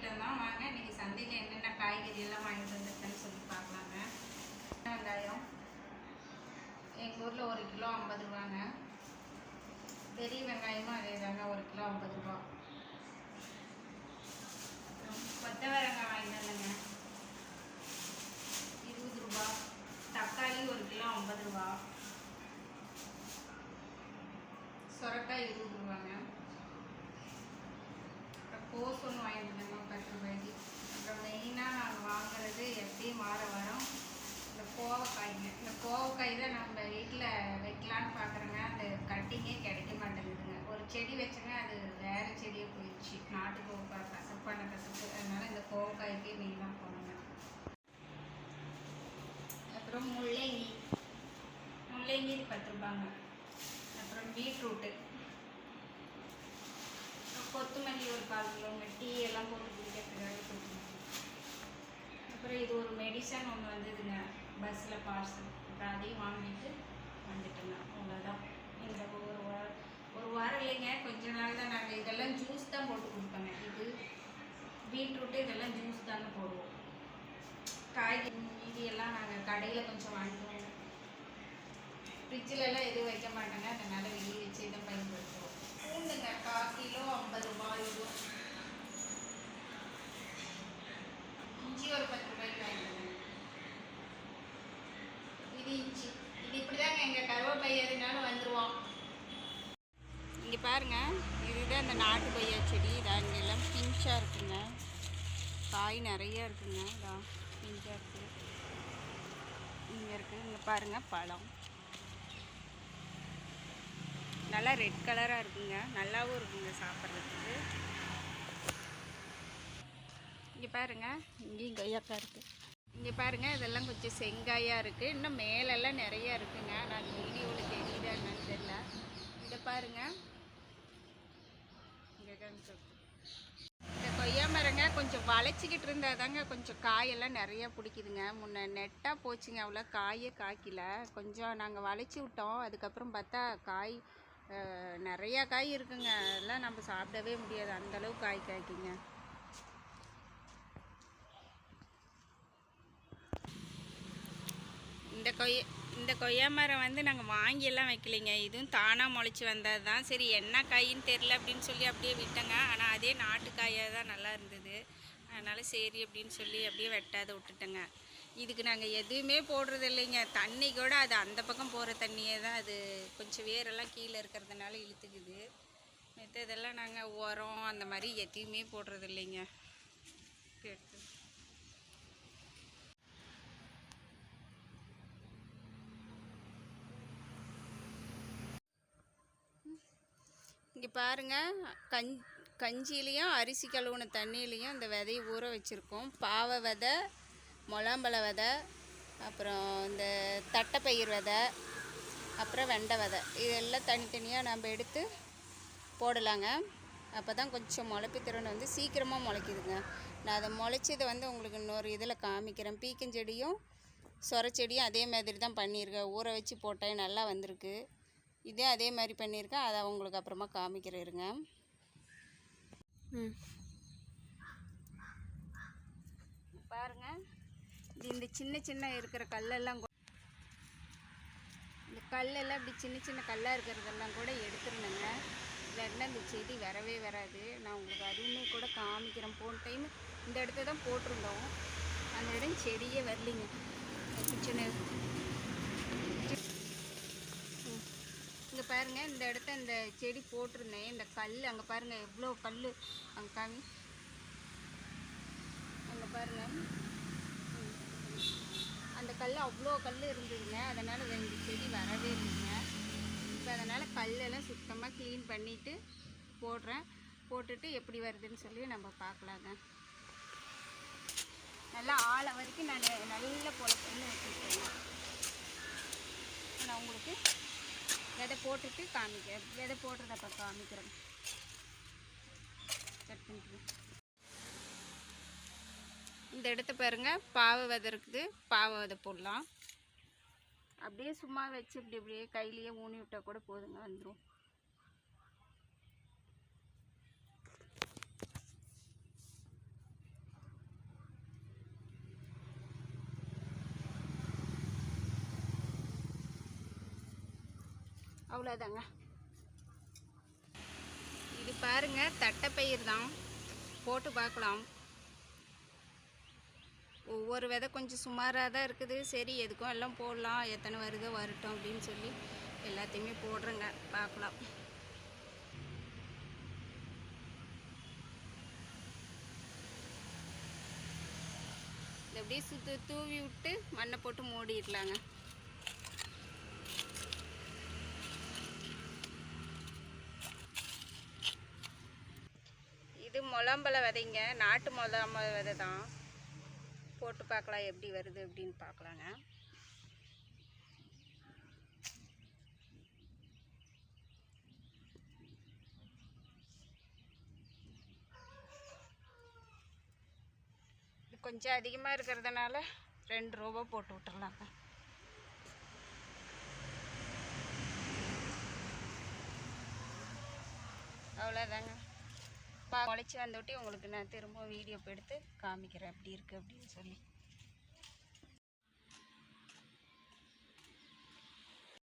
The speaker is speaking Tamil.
வாங்கிட்டு வந்தோம். வாங்க இன்னைக்கு சந்தையில் என்னென்ன காய்கறி எல்லாம் வாங்கிட்டு வந்துருக்கேன்னு சொல்லி பார்க்கலாங்க. வெங்காயம் எங்கள் ஊரில் 1 கிலோ 50 ரூபாங்க. பெரிய வெங்காயமும் அதே தாங்க, 1 கிலோ 50 ரூபா. கொத்தவரங்காய் வாங்கிட்டு வந்தேங்க, 20 ரூபா. தக்காளி 1 கிலோ 50 ரூபா. சொரக்காய் 20 ரூபாங்க. அப்புறம் கோஸ் ஒன்று வாங்கிட்டு வந்தேங்க 10 ரூபாய்க்கு. அப்புறம் மெயினாக நாங்கள் வாங்குறது எப்படியும் வாரம் இந்த கோவக்காய்ங்க. இந்த கோவக்காய் தான் நம்ம வீட்டில் வைக்கலான்னு பார்க்குறேங்க. அந்த கட்டிங்கே கிடைக்க மாட்டேங்குதுங்க. ஒரு செடி வச்சேங்க, அது வேறு செடியே போயிடுச்சு. நாட்டு கோவக்காய் கசப்பான கசப்பு. அதனால் இந்த கோவக்காய்க்கே மெயினாக போகணுங்க. அப்புறம் முள்ளங்கி 10 ரூபாங்க. அப்புறம் பீட்ரூட்டு, கொத்தமல்லி 1/4 கிலோங்க. டீ எல்லாம் போட்டு குடிக்கிறதுக்காக கொத்தமல்லி. அப்புறம் இது ஒரு மெடிசன் ஒன்று வந்ததுங்க பஸ்ஸில் பார்சல். அப்புறம் அதையும் வாங்கிட்டு வந்துட்டோங்க. அவ்வளோதான். இந்த ஒரு வாரம் இல்லைங்க, கொஞ்ச நாள் தான். நாங்கள் இதெல்லாம் ஜூஸ் தான் போட்டு கொடுப்போங்க. இது பீட்ரூட்டு இதெல்லாம் ஜூஸ் தாங்க போடுவோம். காய்கறி இது எல்லாம் நாங்கள் கடையில் கொஞ்சம் வாங்கிக்குவோம். ஃப்ரிட்ஜிலலாம் எதுவும் வைக்க மாட்டாங்க, அதனால் வெளியே வச்சு தான் பயன்படுத்துவோம். பூண்டுங்க 1/4 கிலோ 50 ரூபாய். இது இஞ்சி ஒரு 10 ரூபாய்க்கு வாங்கிடுங்க. இது இஞ்சி, இது இப்படி தாங்க எங்கள் கருவேப்பிலை எதுனாலும் வந்துடுவோம். இங்கே பாருங்கள், இதுதான் இந்த நாட்டு கொய்யா செடி. இதான் இங்கே எல்லாம் பிஞ்சாக இருக்குங்க. காய் நிறையா இருக்குங்க. இதான் பிஞ்சாக இருக்குது. இங்கே இருக்குது. இங்கே பாருங்கள் பழம் நல்லா ரெட் கலராக இருக்குங்க. நல்லாவும் இருக்குங்க சாப்பிட்றதுக்கு. இங்கே பாருங்கள், இங்கேயும் கொய்யாக்காய் இருக்குது. இங்கே பாருங்கள், இதெல்லாம் கொஞ்சம் செங்காயாக இருக்குது. இன்னும் மேலெல்லாம் நிறையா இருக்குங்க. நான் வீடியோவில் தெரியுதா என்னன்னு தெரியல. இதை பாருங்கள், இங்கே இந்த கொய்யா மரங்க கொஞ்சம் வளைச்சிக்கிட்டு இருந்தால் தாங்க கொஞ்சம் காயெல்லாம் நிறையா பிடிக்குதுங்க. முன்ன நெட்டாக போச்சுங்க, அவ்வளோ காயே காய்க்கல. கொஞ்சம் நாங்கள் வளைச்சி விட்டோம். அதுக்கப்புறம் பார்த்தா காய் நிறையா காய் இருக்குங்க. அதெல்லாம் நம்ம சாப்பிடவே முடியாது, அந்தளவு காய் காய்க்குங்க. இந்த கொய்யா மரம் வந்து நாங்கள் வாங்கியெல்லாம் வைக்கலைங்க. இதுவும் தானாக முளைச்சி வந்தது தான். சரி என்ன காயின்னு தெரில அப்படின்னு சொல்லி அப்படியே விட்டேங்க. ஆனால் அதே நாட்டுக்காயாக தான் நல்லா இருந்தது. அதனால் சரி அப்படின்னு சொல்லி அப்படியே வெட்டாத விட்டுட்டேங்க. இதுக்கு நாங்கள் எதுவுமே போடுறது இல்லைங்க. தண்ணி கூட அது அந்த பக்கம் போகிற தண்ணியே தான். அது கொஞ்சம் வேரெல்லாம் கீழே இருக்கிறதுனால இழுத்துக்குது. மற்றதெல்லாம் நாங்கள் உரம் அந்த மாதிரி எதுவுமே போடுறது இல்லைங்க. இங்கே பாருங்கள், கஞ்சிலையும் அரிசி கழுவுன தண்ணியிலையும் இந்த விதையை ஊற வச்சுருக்கோம். பாவை விதை, முலாம்பழ விதை, அப்புறம் இந்த தட்டைப்பயிர் விதை, அப்புறம் வெண்டை விதை. இதெல்லாம் தனித்தனியாக நம்ம எடுத்து போடலாங்க. அப்போ தான் கொஞ்சம் முளைப்பு திறன் வந்து சீக்கிரமாக முளைக்குதுங்க. நான் அதை முளைச்சதை வந்து உங்களுக்கு இன்னொரு இதில் காமிக்கிறேன். பீக்கஞ்செடியும் சொரச்செடியும் அதே மாதிரி தான் பண்ணியிருக்கேன். ஊற வச்சு போட்டேன், நல்லா வந்திருக்கு. இதே அதே மாதிரி பண்ணியிருக்கேன். அதை உங்களுக்கு அப்புறமா காமிக்கிறேன் இருங்க. பாருங்கள், இந்த சின்ன சின்ன இருக்கிற கல்லெல்லாம், இந்த கல்லெல்லாம் இப்படி சின்ன சின்ன கல்லாக இருக்கிறதெல்லாம் கூட எடுத்துருந்தேங்க. இல்லைன்னா இந்த செடி வரவே வராது. நான் உங்களுக்கு அதுவுமே கூட காமிக்கிறேன். போன டைம் இந்த இடத்த தான் போட்டிருந்தோம், அந்த இடம் செடியே வரலிங்க. சின்ன இங்கே பாருங்கள், இந்த இடத்த இந்த செடி போட்டிருந்தேன். இந்த கல் அங்கே பாருங்கள், எவ்வளோ கல் அங்கே காமி, அங்கே பாருங்கள், அந்த கல் அவ்வளோ கல் இருந்ததுங்க. அதனால் இந்த செடி வரவே இல்லைங்க. இப்போ அதனால் கல்லெல்லாம் சுத்தமாக க்ளீன் பண்ணிவிட்டு போடுறேன். போட்டுட்டு எப்படி வருதுன்னு சொல்லி நம்ம பார்க்கலாங்க. நல்லா ஆழ வரைக்கும் நான் நல்ல பொழப்புன்னு வச்சுருக்கேன். நான் உங்களுக்கு விதை போட்டுட்டு காமிக்கிறேன். விதை போடுறத அப்போ காமிக்கிறேன். கட் பண்ணிக்கிறேன். இந்த இடத்த பாருங்கள், பாவை விதை இருக்குது. பாவை விதை போடலாம். அப்படியே சும்மா வச்சு இப்படியே கையிலேயே ஊனி விட்டால் கூட போதுங்க, வந்துடும். அவ்வளோதாங்க. இது பாருங்க, தட்டைப்பயிர் தான், போட்டு பார்க்கலாம். ஒவ்வொரு விதை கொஞ்சம் சுமாராக தான் இருக்குது. சரி, எதுக்கும் எல்லாம் போடலாம், எத்தனை வருதோ வரட்டும் அப்படின்னு சொல்லி எல்லாத்தையுமே போடுறேங்க. பார்க்கலாம். இது அப்படியே தூவி விட்டு மண்ணை போட்டு மூடிடலாங்க. இது முலாம்பழ விதைங்க, நாட்டு முலாம்பழ விதை தான். போட்டு பார்க்கலாம் எப்படி வருது அப்படின்னு பார்க்கலாங்க. இது கொஞ்சம் அதிகமாக இருக்கிறதுனால 2 ரூபா போட்டு விட்டுறலாங்க. அவ்வளோதாங்க. முளைச்சி வந்துவிட்டு உங்களுக்கு நான் திரும்ப வீடியோ எடுத்து காமிக்கிறேன் எப்படி இருக்குது அப்படின்னு சொல்லி.